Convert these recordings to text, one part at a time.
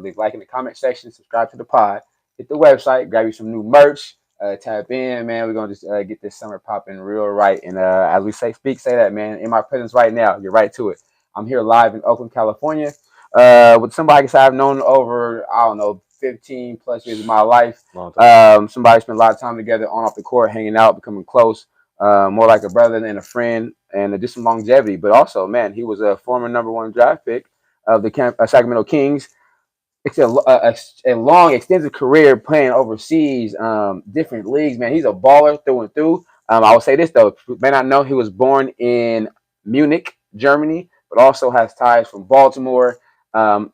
Leave a like in the comment section, subscribe to the pod, hit the website, grab you some new merch, tap in, man. We're gonna just get this summer popping real right. And as we say that, man. In my presence right now, you're right to it. I'm here live in Oakland, California, with somebody I've known over, I don't know, 15 plus years of my life. Somebody spent a lot of time together on off the court, hanging out, becoming close, more like a brother than a friend, and just some longevity. But also, man, he was a former #1 draft pick of the Sacramento Kings. It's a long, extensive career playing overseas, different leagues. Man, he's a baller through and through. I will say this though, you may not know he was born in Munich, Germany, but also has ties from Baltimore.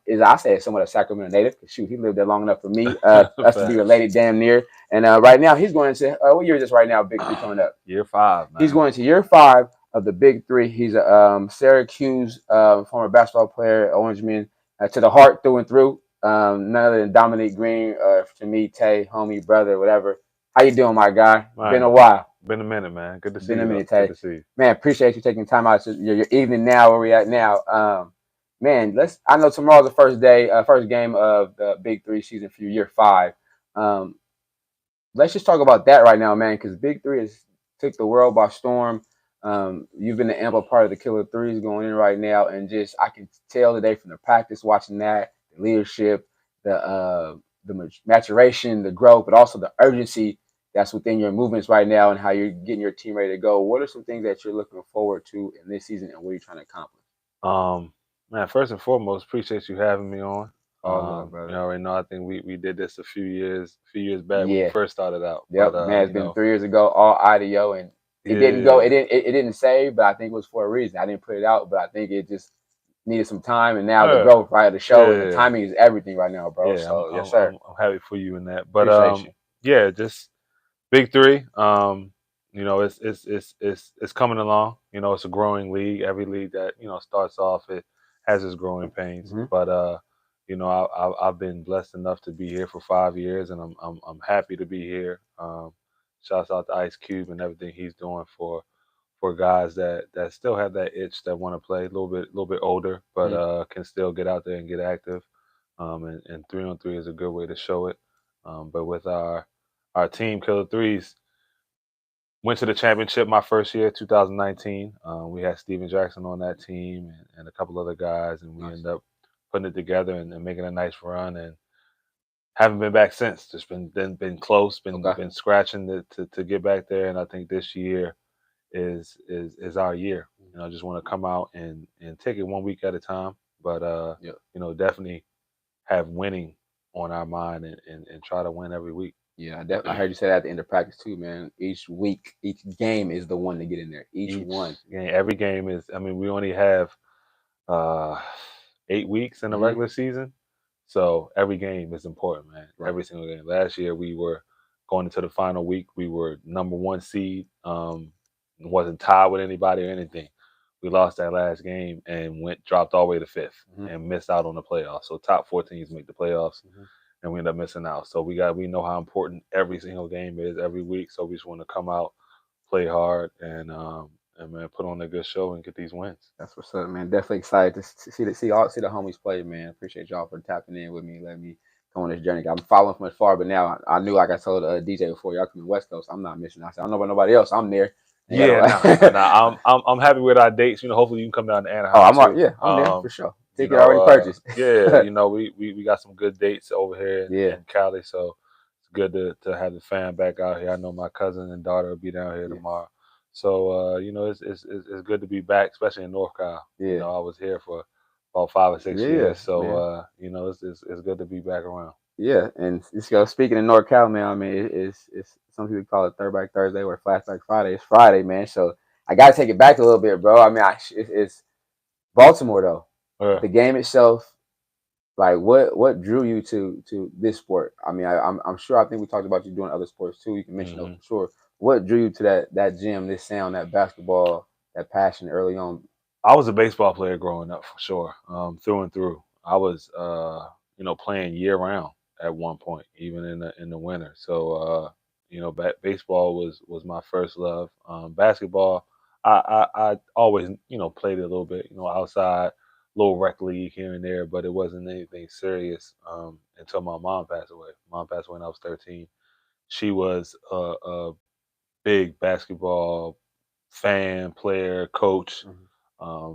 Is I say somewhat a Sacramento native. Shoot, he lived there long enough for me, us to be related damn near. And right now he's going to what year is this right now? Big Three coming up. Year 5. Man. He's going to year 5 of the Big Three. He's a Syracuse former basketball player, Orangeman, to the heart through and through. None other than Dominican Greene, to me, Tay, homie, brother, whatever. How you doing, my guy? Man, been a while. Been a minute, man. Good to see you. Been a minute, Tay. Good to see you. Man, appreciate you taking time out. Your evening now, where we at now. Man, I know tomorrow's the first game of the Big Three season for you, year 5. Let's just talk about that right now, man, because Big Three has took the world by storm. You've been the ample part of the Killer3s going in right now, and just I can tell today from the practice, watching that, the leadership, the maturation, the growth, but also the urgency that's within your movements right now and how you're getting your team ready to go. What are some things that you're looking forward to in this season, and what are you trying to accomplish? Man, first and foremost, appreciate you having me on. No, brother. You already know. I think we did this a few years back when we first started out. Yep, but, man, it's been 3 years ago, all audio, and it didn't go. It didn't save, but I think it was for a reason. I didn't put it out, but I think it just needed some time, and now the growth, right? The show, and the timing is everything right now, bro. Yeah, so yes, sir. I'm happy for you in that. But yeah, just Big Three. You know, it's coming along. You know, it's a growing league. Every league that starts off, it has its growing pains. But you know, I've been blessed enough to be here for 5 years, and I'm happy to be here. Shouts out to Ice Cube and everything he's doing for guys that still have that itch, that want to play a little bit older, but can still get out there and get active. And 3-on-3 is a good way to show it. But with our team, Killer3s, went to the championship my first year, 2019. We had Steven Jackson on that team and a couple other guys, and we ended up putting it together and making a nice run. And haven't been back since. Just been close, been scratching to get back there. And I think this year is our year. You know, just want to come out and take it 1 week at a time. But you know, definitely have winning on our mind and try to win every week. Yeah, I heard you say that at the end of practice too, man. Each week, each game is the one to get in there. Each one. Every game is. I mean, we only have 8 weeks in the regular season, so every game is important, man. Right. Every single game. Last year, we were going into the final week. We were #1 seed. Wasn't tied with anybody or anything. We lost that last game and dropped all the way to 5th and missed out on the playoffs. So top 4 teams make the playoffs. And we end up missing out. So we know how important every single game is every week. So we just want to come out, play hard, and man, put on a good show and get these wins. That's what's up, man. Definitely excited to see the homies play, man. Appreciate y'all for tapping in with me, letting me go on this journey. I'm following from afar, but now I knew, like I told DJ before, y'all coming West Coast, I'm not missing out. I said, I don't know about nobody else. I'm there. I'm happy with our dates. You know, hopefully you can come down to Anaheim. I'm there for sure. Ticket already purchased. You know, we got some good dates over here in Cali, so it's good to have the fam back out here. I know my cousin and daughter will be down here tomorrow, so you know, it's good to be back, especially in North Cal. You know, I was here for about 5 or 6 years, so you know, it's good to be back around. Yeah, and speaking of North Cal, man, I mean, it's some people call it Throwback Thursday or Flashback Friday. It's Friday, man, so I got to take it back a little bit, bro. I mean, it's Baltimore, though. The game itself, like, what drew you to this sport? I mean, I'm sure, I think we talked about you doing other sports, too. You can mention those, for sure. What drew you to that gym, this sound, that basketball, that passion early on? I was a baseball player growing up, for sure, through and through. I was, you know, playing year-round at one point, even in the winter. So, you know, baseball was my first love. Basketball, I always, you know, played it a little bit, you know, outside, little rec league here and there, but it wasn't anything serious until my mom passed away. Mom passed away when I was 13. She was a big basketball fan, player, coach.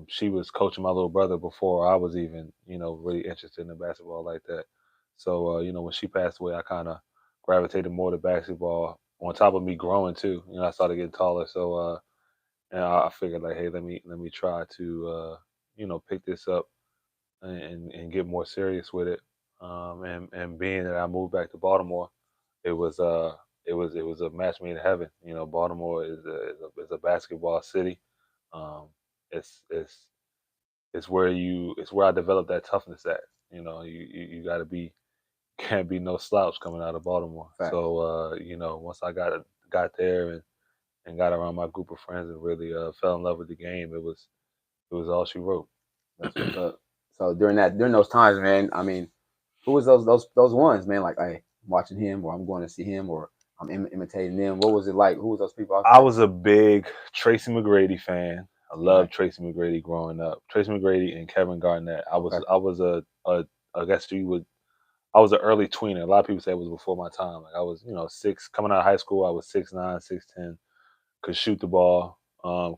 She was coaching my little brother before I was even, really interested in basketball like that. So, when she passed away, I kind of gravitated more to basketball. On top of me growing too, I started getting taller. So, and I figured like, hey, let me try to, pick this up and get more serious with it. And being that I moved back to Baltimore, it was it was a match made in heaven. Baltimore is a basketball city. Um, it's it's it's where I developed that toughness at. You got to be can't be no slouch coming out of Baltimore. Fact. So once I got there and got around my group of friends and really fell in love with the game, it was all she wrote. That's what's up. So during those times, man, I mean, who was those ones, man? Like, hey, I'm watching him, or I'm going to see him, or I'm imitating them. What was it like? Who was those people out I there? was a big Tracy McGrady fan. I loved Right. Tracy McGrady growing up. Tracy McGrady and Kevin Garnett. Okay. I was I guess you would I was an early tweener. A lot of people say it was before my time. Like I was, six coming out of high school. I was 6'9", 6'10", could shoot the ball,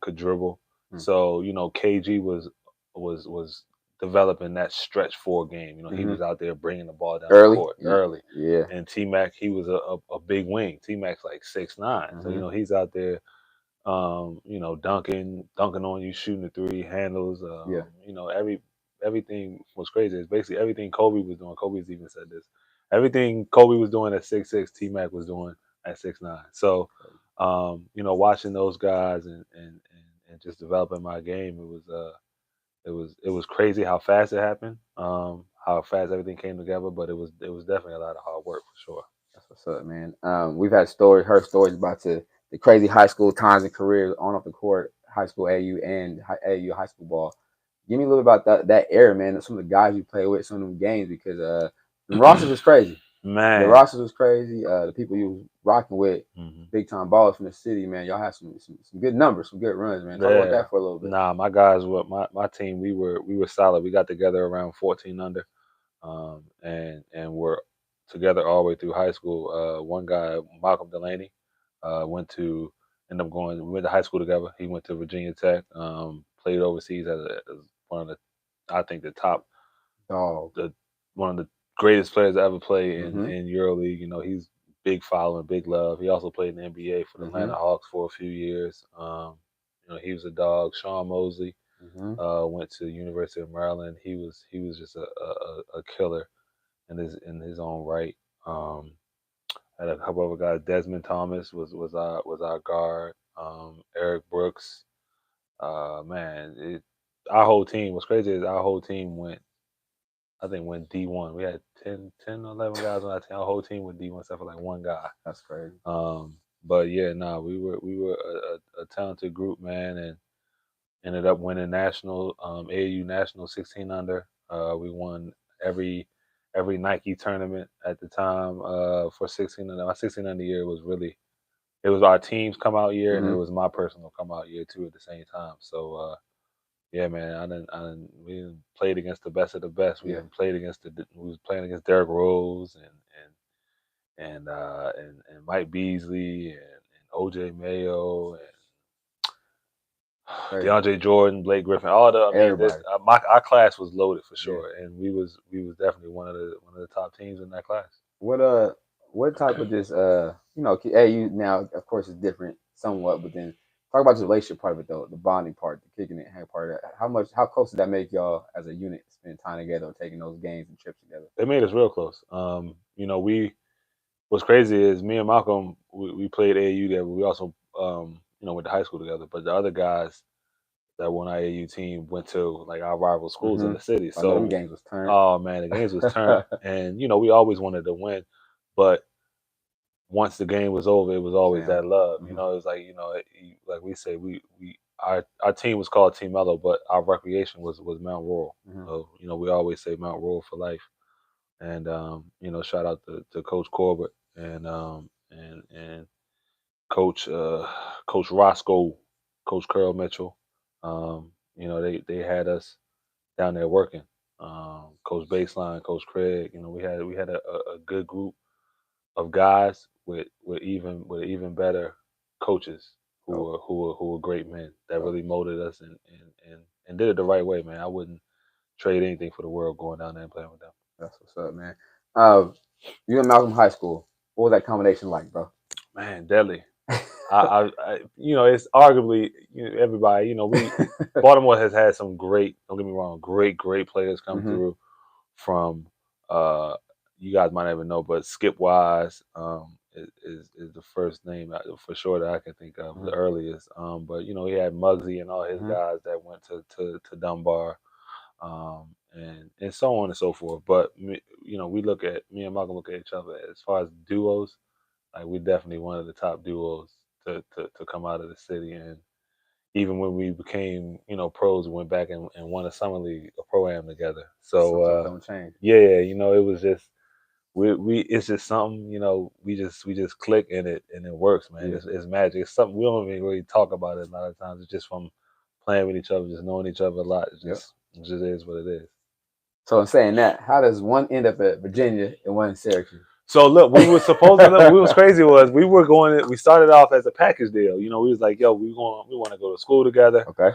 could dribble. Hmm. So KG was developing that stretch four game. He was out there bringing the ball down the Early. court early. Yeah. And T Mac, he was a big wing. T Mac's like 6'9", so he's out there, dunking on you, shooting the three, handles. Yeah. Everything was crazy. It's basically everything Kobe was doing. Kobe's even said this. Everything Kobe was doing at 6'6", T Mac was doing at 6'9". So, watching those guys and just developing my game, it was crazy how fast it happened, how fast everything came together. But it was definitely a lot of hard work for sure. That's what's up, man. We've heard stories about the crazy high school times and careers on off the court, high school AU and AU high school ball. Give me a little about that era, man. Some of the guys you play with, some of them games, because the rosters was crazy. The Man. rosters was crazy. The people you was rocking with, big time ballers from the city, man. Y'all had some good numbers, some good runs, man. Talk about that for a little bit. Nah, my guys were my team. We were solid. We got together around 14 under, and we're together all the way through high school. One guy, Malcolm Delaney, ended up going. We went to high school together. He went to Virginia Tech. Played overseas as one of the, I think the top, Dog. one of the greatest players to ever play in EuroLeague. He's big following, big love. He also played in the NBA for the Atlanta Hawks for a few years. He was a dog. Sean Mosley went to the University of Maryland. He was just a killer in his own right. Had a couple other guys. Desmond Thomas was our guard. Eric Brooks. Man, our whole team. What's crazy is our whole team went D1. We had 10, 11 guys on our team. Our whole team went D1 except for like one guy. That's crazy. But yeah, we were a talented group, man, and ended up winning national AAU national 16 under. We won every Nike tournament at the time for 16 under. My 16 under year it was our team's come out year and it was my personal come out year too at the same time. So yeah, man, we didn't played against the best of the best. We played against we was playing against Derrick Rose and Mike Beasley and OJ Mayo and DeAndre Jordan, Blake Griffin, all our class was loaded for sure, and we was definitely one of the top teams in that class. What type of this AU now of course is different somewhat, but then talk about the relationship part of it though, the bonding part, the kicking it, part of that. How close did that make y'all as a unit spend time together or taking those games and trips together? It made us real close. What's crazy is me and Malcolm we played AAU there, but we also went to high school together. But the other guys that won our AAU team went to like our rival schools in the city. So the games was turned. Oh man, the games was turned, and we always wanted to win, but once the game was over, it was always that love. It was like like we say, our team was called Team Mellow, but our recreation was Mount Rural. So we always say Mount Rural for life. And shout out to Coach Corbett and Coach Roscoe, Coach Curl Mitchell. They had us down there working. Coach Baseline, Coach Craig. You know, we had a good group of guys with even better coaches who were great men that really molded us and did it the right way, man. I wouldn't trade anything for the world going down there and playing with them. That's what's up, man. You in Malcolm High School. What was that combination like, bro? Man, deadly. You know, it's arguably everybody. You know, Baltimore has had some great. Don't get me wrong, great players come through from. You guys might not even know, but Skip Wise is the first name for sure that I can think of, the earliest. But you know, he had Muggsy and all his guys that went to Dunbar, and so on and so forth. But you know, me and Malcolm look at each other as far as duos. Like, we're definitely one of the top duos to come out of the city. And even when we became, you know, pros, we went back and won a summer league, a pro-am together. So don't change. Yeah, you know, it was just we it's just something, you know, we just click and it works, man. Yeah. It's magic. It's something we don't even really talk about it a lot of times. It's just from playing with each other, just knowing each other a lot. It just is what it is. So in saying that, how does one end up at Virginia and one in Syracuse? So look, we were supposed to look. What was crazy was we started off as a package deal. You know, we was like, yo, we want to go to school together. Okay.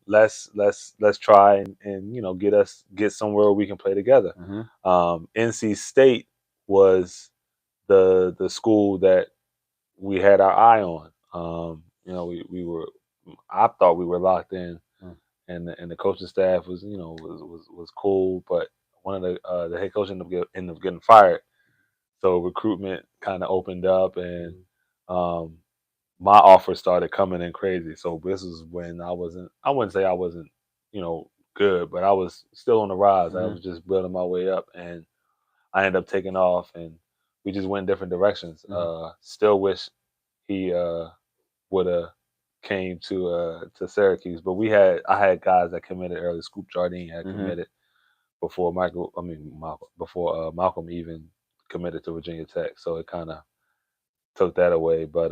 Let's try and you know, get somewhere where we can play together. NC State was the school that we had our eye on. You know, I thought we were locked in, and the coaching staff was, you know, was cool, but one of the head coach ended up getting fired. So recruitment kind of opened up, and my offers started coming in crazy. So this is when I wouldn't say I wasn't, you know, good, but I was still on the rise. I was just building my way up, and I ended up taking off, and we just went different directions. Still wish he would have came to Syracuse, but I had guys that committed early. Scoop Jardine had committed before Malcolm even committed to Virginia Tech, so it kind of took that away. But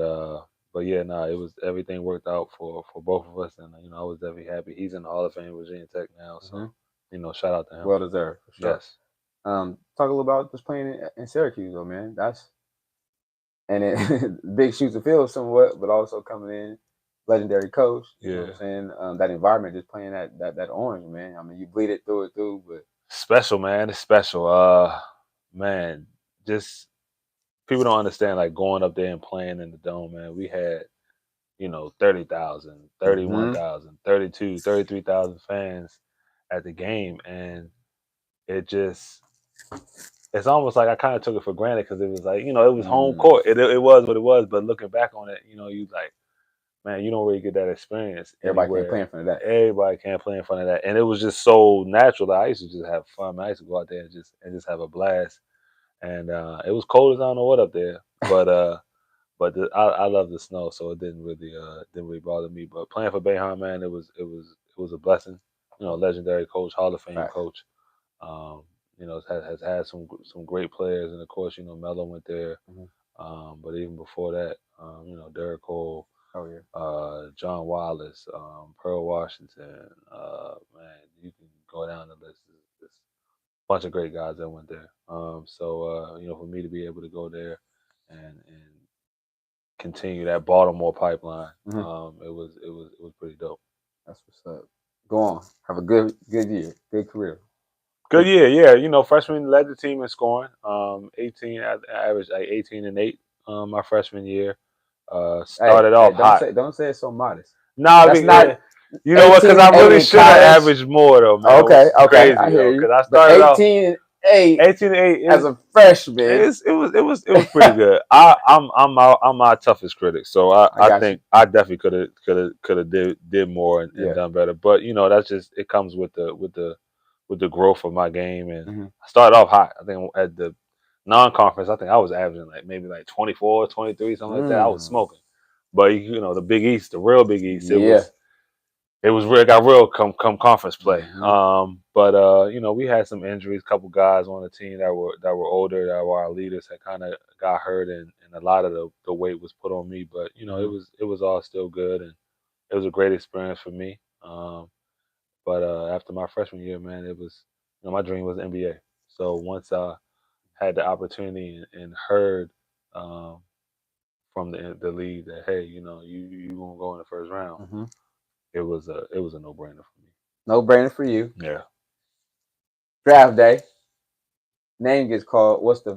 yeah, it was, everything worked out for both of us, and you know, I was definitely happy. He's in the Hall of Fame, Virginia Tech now, so you know, shout out to him. Well deserved, for sure. Yes. Talk a little about just playing in Syracuse, though, man. It big shoes to fill somewhat, but also coming in, legendary coach. You know what I'm saying? That environment, just playing that orange, man. I mean, you bleed it through, but special, man. It's special. Man, just people don't understand, like, going up there and playing in the dome, man. We had, you know, 30,000, 31,000, 32, 33,000 fans at the game, and it's almost like I kind of took it for granted, because it was like, you know, it was home court. It was what it was, but looking back on it, you know, you like, man, you don't really get that experience. Everybody can't play in front of that. Everybody can't play in front of that, and it was just so natural that I used to just have fun. Man, I used to go out there and just have a blast. And it was cold as I don't know what up there, but I love the snow, so it didn't really bother me. But playing for Boeheim, man, it was a blessing. You know, legendary coach, Hall of Fame coach. You know, has had some great players, and of course, you know, Melo went there. But even before that, you know, Derek Cole, John Wallace, Pearl Washington. Man, you can go down the list. There's a bunch of great guys that went there. So you know, for me to be able to go there and continue that Baltimore pipeline, it was pretty dope. That's what's up. Go on, have a good year, good career. Good year, yeah. You know, freshman led the team in scoring. 18, I averaged like 18 and 8 my freshman year. Started off hot. Don't say it's so modest. Nah, that's not. You know what? Because I really should have averaged more, though, man. Okay, crazy, I hear you. Because I started 18 and 8 as a freshman. It was pretty good. I'm my toughest critic, so I think I definitely could have did more and done better. But you know, that's just, it comes with the growth of my game. And I started off hot. I think at the non-conference, I think I was averaging like maybe like 24, 23, something like that. I was smoking. But you know, the Big East, the real Big East, it was real. Got real come conference play. But you know, we had some injuries. A couple guys on the team that were older, that were our leaders, had kind of got hurt, and a lot of the weight was put on me. But you know, it was all still good, and it was a great experience for me. But after my freshman year, man, it was, my dream was NBA. So once I had the opportunity and heard from the league that, hey, you won't go in the first round, it was a no brainer for me. No brainer for you. Yeah. Draft day. Name gets called. What's the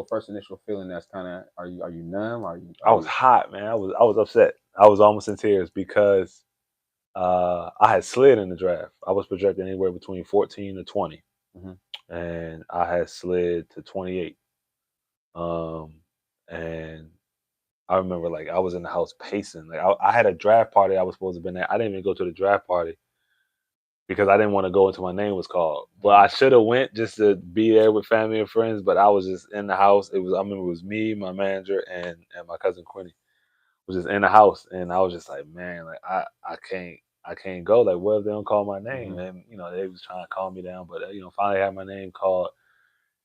first initial feeling? That's kind of, are you numb? I was hot, man. I was upset. I was almost in tears because I had slid in the draft. I was projected anywhere between 14 to 20, and I had slid to 28. And I remember, like, I was in the house pacing. Like, I had a draft party I was supposed to have been at. I didn't even go to the draft party because I didn't want to go until my name was called. But I should have went just to be there with family and friends. But I was just in the house. I remember it was me, my manager, and my cousin Quinny was just in the house, and I was just like, man, like I can't go. Like, what if they don't call my name? And they was trying to calm me down, but finally had my name called,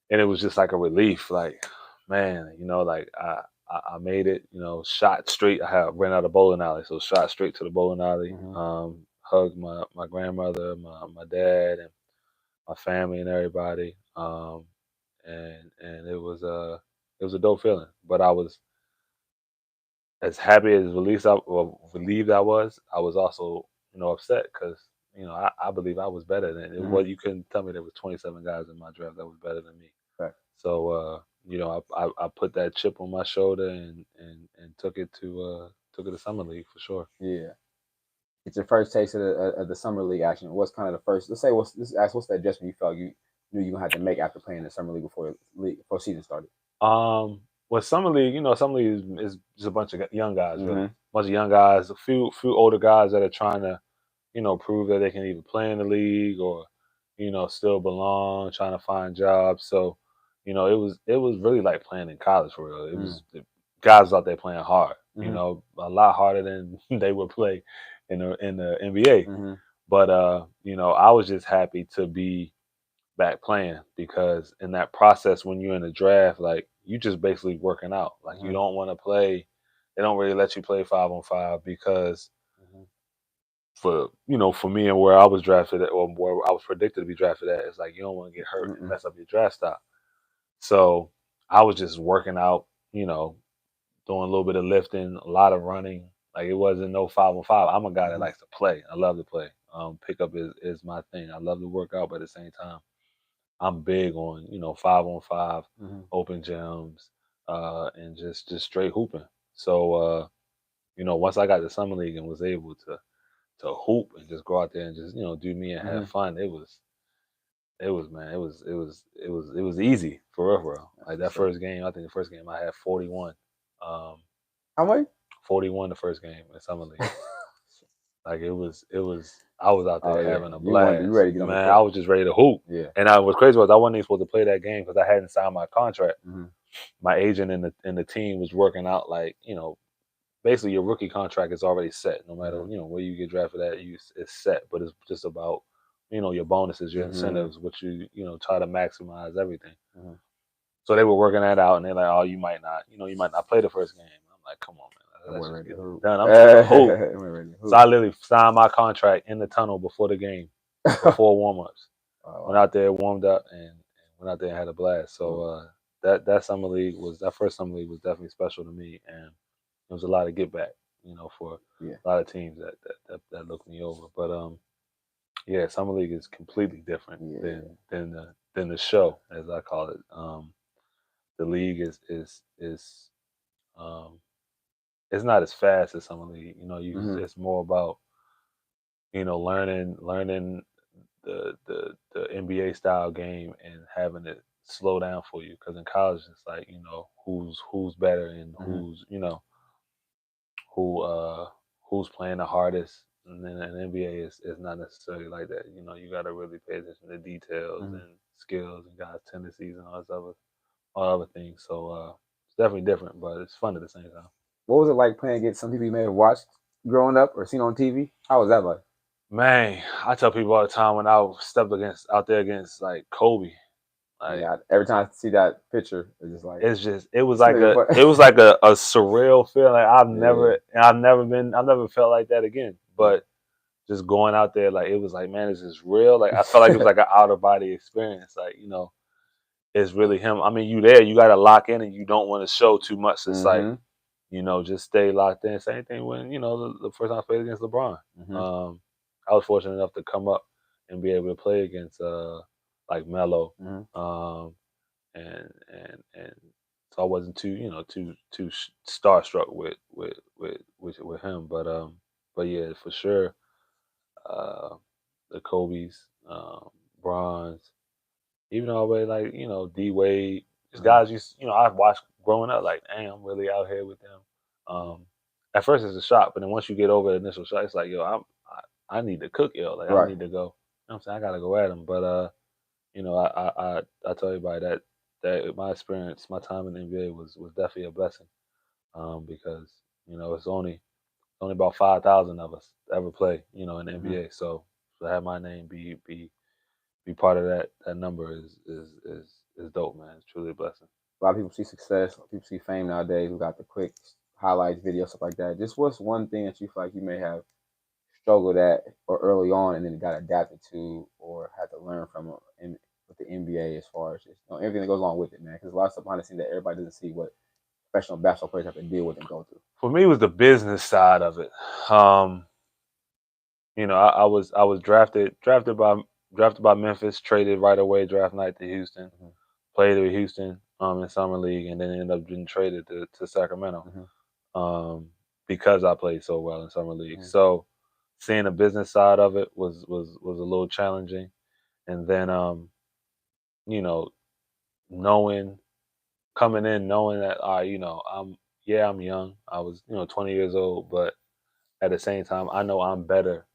and it was just like a relief. Like, man, like I made it. Shot straight. Ran out of bowling alley, so shot straight to the bowling alley. Hugged my grandmother, my dad, and my family and everybody. And it was a dope feeling. But I was as happy as relieved I was also upset because I believe I was better than it was. You couldn't tell me there was 27 guys in my draft that was better than me. Right. So I put that chip on my shoulder and took it to Summer League for sure. Yeah. It's your first taste of the Summer League action. What's kind of the first? Let's ask what's the adjustment you felt you knew you had to make after playing the Summer League before season started? Well, Summer League, Summer League is just a bunch of young guys, really. A bunch of young guys, a few older guys that are trying to, prove that they can either play in the league or, still belong, trying to find jobs. So, it was really like playing in college for real. It was guys out there playing hard, a lot harder than they would play in the NBA. But I was just happy to be back playing because in that process, when you're in the draft, like, you just basically working out. Like, you don't want to play. They don't really let you play 5-on-5 because for me and where I was drafted at, or where I was predicted to be drafted at, it's like you don't want to get hurt and mess up your draft stock. So I was just working out, doing a little bit of lifting, a lot of running. Like, it wasn't no 5-on-5. I'm a guy that likes to play. I love to play. Pickup is my thing. I love to work out, but at the same time, I'm big on 5-on-5, open gyms, and just straight hooping. So once I got to Summer League and was able to hoop and just go out there and just do me and have fun, it was easy for real, bro. Like, that first game, I think the first game I had 41. How many? 41 the first game in Summer League. Like, it was. I was out there having a blast. You ready to get man, I was just ready to hoop. Yeah. And what's crazy was I wasn't even supposed to play that game because I hadn't signed my contract. My agent and the team was working out, like, basically your rookie contract is already set. No matter where you get drafted at, it's set. But it's just about your bonuses, your incentives, what you try to maximize everything. So they were working that out, and they're like, "Oh, you might not play the first game." I'm like, "Come on, man. Let's just get it done. I'm trying to hoop." So I literally signed my contract in the tunnel before the game, before warm-ups. Went out there, warmed up, and went out there and had a blast. So that first Summer League was definitely special to me, and there was a lot of get back, for a lot of teams that looked me over. But yeah, Summer League is completely different than the show, as I call it. The league is it's not as fast as Summer League. It's more about learning the NBA style game and having it slow down for you. Because in college, it's like who's better and who's playing the hardest. And then in NBA, is not necessarily like that. You got to really pay attention to details and skills and guys' tendencies and all other things. So it's definitely different, but it's fun at the same time. What was it like playing against some people you may have watched growing up or seen on TV? How was that like? Man, I tell people all the time when I stepped out there against like Kobe. Like, every time I see that picture, it's just like it was like a surreal feeling. Like, I've never felt like that again. But just going out there, like it was like, man, is this real? Like I felt like it was like an out of body experience. Like, you know, it's really him. I mean, you there, you got to lock in, and you don't want to show too much. It's like, you know, just stay locked in. Same thing when, you know, the first time I played against LeBron. I was fortunate enough to come up and be able to play against like Melo, and so I wasn't too, you know, too starstruck with him. But yeah, for sure, the Kobe's, Bronze, even all the way, like, you know, D Wade, just guys you know, I've watched growing up, like, dang, I'm really out here with them. At first it's a shock, but then once you get over the initial shock, it's like, yo, I need to cook, yo. Like, I need to go. You know what I'm saying? I gotta go at them. But you know, I tell everybody that my experience, my time in the NBA was definitely a blessing. Because, you know, it's only about 5,000 of us that ever play, you know, in the NBA. So to have my name be part of that number is dope, man. It's truly a blessing. A lot of people see success, people see fame nowadays. We got the quick highlights, videos, stuff like that. Just what's one thing that you feel like you may have struggled at or early on, and then got adapted to or had to learn from in with the NBA as far as just, you know, everything that goes along with it, man? Because a lot of stuff behind the scenes that everybody doesn't see what professional basketball players have to deal with and go through. For me, it was the business side of it. You know, I was drafted by Memphis, traded right away draft night to Houston, played with Houston in summer league, and then ended up getting traded to Sacramento because I played so well in summer league. So seeing the business side of it was a little challenging, and then you know, coming in knowing that you know, I'm young. I was, you know, 20 years old, but at the same time, I know I'm better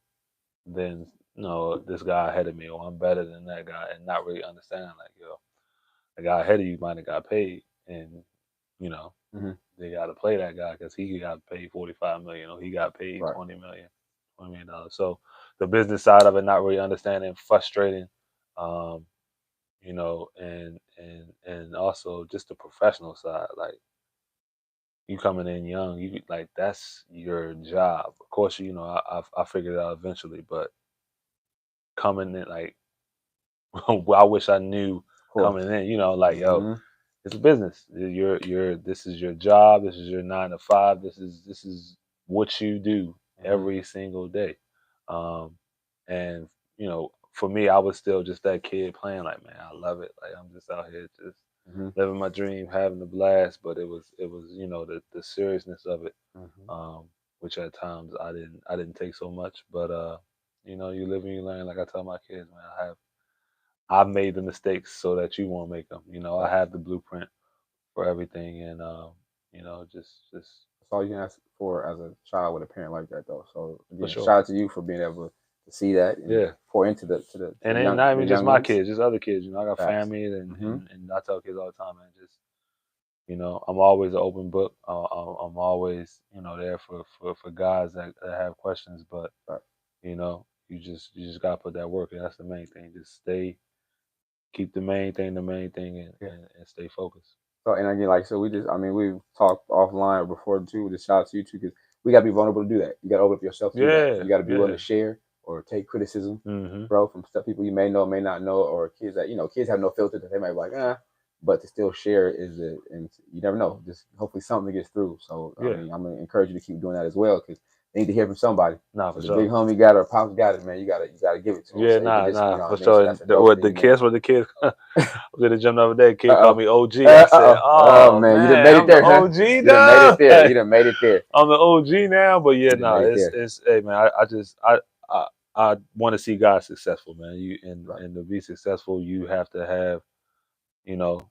than, you know, this guy ahead of me, or I'm better than that guy, and not really understanding, like, yo, the guy ahead of you might have got paid, and, you know, they got to play that guy because he got paid $45 million, or he got paid $20 million. So the business side of it, not really understanding, frustrating, you know, and also just the professional side, like, you coming in young, you like, that's your job. Of course, you know, I figured it out eventually, but coming in, like, I wish I knew coming in, you know, like, yo, it's a business. This is your job. This is your 9 to 5. This is what you do every single day. And, you know, for me, I was still just that kid playing, like, man, I love it. Like, I'm just out here just living my dream, having a blast. But it was, you know, the seriousness of it, which at times I didn't take so much. But you know, you live and you learn. Like I tell my kids, man, I've made the mistakes so that you won't make them. You know, I have the blueprint for everything, and you know, just that's all you can ask for as a child with a parent like that, though. So again, sure. shout out to you for being able to see that and pour into the and the young, not even just my ones. kids, just other kids. You know, I got family, and I tell kids all the time, man, just, you know, I'm always an open book. I'm always, you know, there for guys that have questions, but you know, you just gotta put that work in. That's the main thing. Just keep the main thing, and stay focused. So, and again, like, so we've talked offline before too. Just shout out to you too, because we gotta be vulnerable to do that. You gotta open up yourself to do that. So you gotta be willing to share or take criticism, bro, from stuff people you may know, may not know, or kids that, you know, kids have no filter that they might be like, but to still share and you never know. Just hopefully something gets through. So I mean, I'm gonna encourage you to keep doing that as well, because they need to hear from somebody. Nah, for the sure. big homie got it, or pops got it, man. You gotta give it to them. Yeah, for sure. The kids. I was at the gym the other day. Kid called me OG. I said, "Oh man, you done made it there, I'm the OG now. You done made it there. I'm the OG now." But yeah, it's hey man, I want to see guys successful, man. And to be successful, you have to have, you know,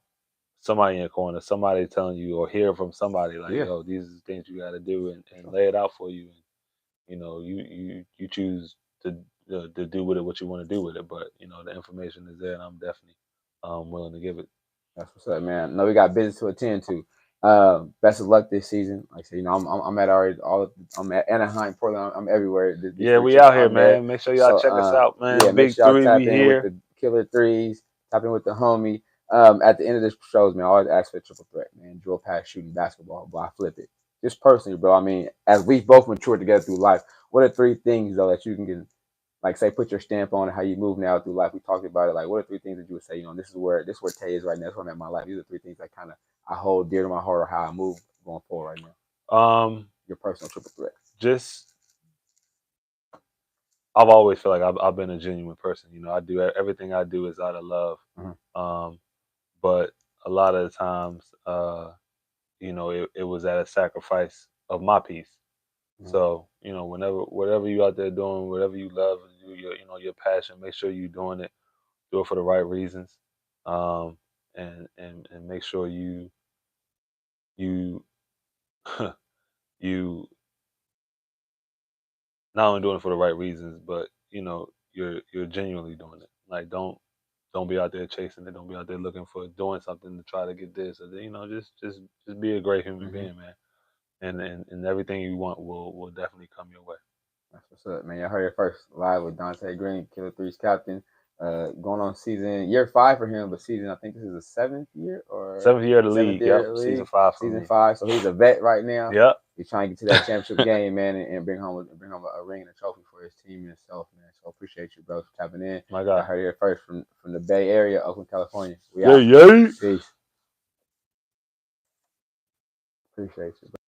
somebody in your corner, somebody telling you, or hear from somebody like, yo, these are the things you got to do, and lay it out for you. And, you know, you choose to do with it what you want to do with it. But, you know, the information is there, and I'm definitely willing to give it. That's what's up, man. I know we got business to attend to. Best of luck this season. Like I said, you know, I'm at I'm at Anaheim, Portland. I'm everywhere. We out here, man. Make sure y'all check us out, man. Yeah, Big make sure y'all Three, tap we in here. with the Killer 3s, tap in with the homie. At the end of this shows, man, I always ask for a triple threat, man. Drill, pass, shooting, basketball, but I flip it. Just personally, bro. I mean, as we've both matured together through life, what are 3 things though that you can get, like, say, put your stamp on how you move now through life? We talked about it. Like, what are 3 things that you would say, you know, this is where Tay is right now. This is where I'm at in my life. These are 3 things that kind of I hold dear to my heart, or how I move going forward right now. Your personal triple threat. Just, I've always felt like I've been a genuine person. You know, I do everything I do is out of love. But a lot of the times, you know, it was at a sacrifice of my peace. So, you know, whatever you out there doing, whatever you love, you know, your passion, make sure you're doing it. Do it for the right reasons, and make sure you you not only doing it for the right reasons, but you know you're genuinely doing it. Like, don't be out there chasing it. Don't be out there looking for doing something to try to get this, or you know, just be a great human being, man. And everything you want will definitely come your way. That's what's up, man. Y'all heard it first, live with Donte Greene, Killer3s Captain. Going on year 5 for him, but I think this is the 7th year or 7th year of the league. Yep, season 5. Season 5. So he's a vet right now. Yep. He's trying to get to that championship game, man, and bring home a ring and a trophy for his team and himself, man. So appreciate you, bro, for tapping in. My God. I heard it first from the Bay Area, Oakland, California. We out. Peace. Appreciate you, bro.